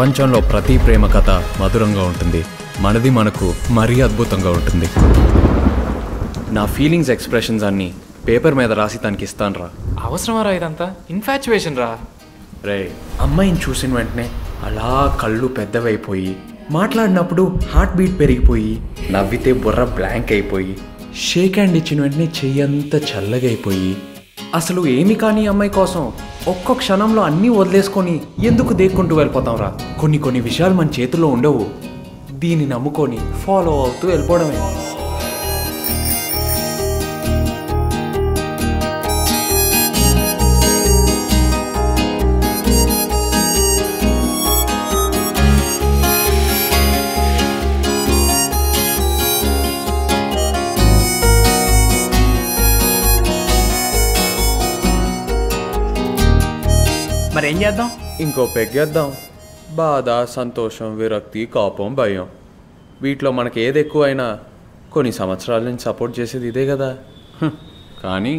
ప్రపంచంలో ప్రతి ప్రేమ కథ మధురంగా ఉంటుంది, మనది మనకు మరీ అద్భుతంగా ఉంటుంది. నా ఫీలింగ్స్ ఎక్స్ప్రెషన్స్ అన్నీ పేపర్ మీద రాసి తనకి ఇస్తాను రా. అవసరమా రా ఇదంతా? ఇన్ఫాచ్యువేషన్ రా. రే, అమ్మాయిని చూసిన వెంటనే అలా కళ్ళు పెద్దవైపోయి, మాట్లాడినప్పుడు హార్ట్ బీట్ పెరిగిపోయి, నవ్వితే బుర్ర బ్లాంక్ అయిపోయి, షేక్ హ్యాండ్ ఇచ్చిన వెంటనే చెయ్యంతా చల్లగా అయిపోయి, అసలు ఏమి కానీ అమ్మాయి కోసం ఒక్క క్షణంలో అన్నీ వదిలేసుకొని ఎందుకు దేక్కుంటూ వెళ్ళిపోతాం రా. కొన్ని విషయాలు మన చేతుల్లో ఉండవు, దీన్ని నమ్ముకొని ఫాలో అవుతూ వెళ్ళిపోవడమే. మరి ఏం చేద్దాం? ఇంకో పెగ్గేద్దాం. బాధ, సంతోషం, విరక్తి, కోపం, భయం, వీటిలో మనకి ఏది ఎక్కువైనా కొన్ని సంవత్సరాల నుంచి సపోర్ట్ చేసేది ఇదే కదా. కానీ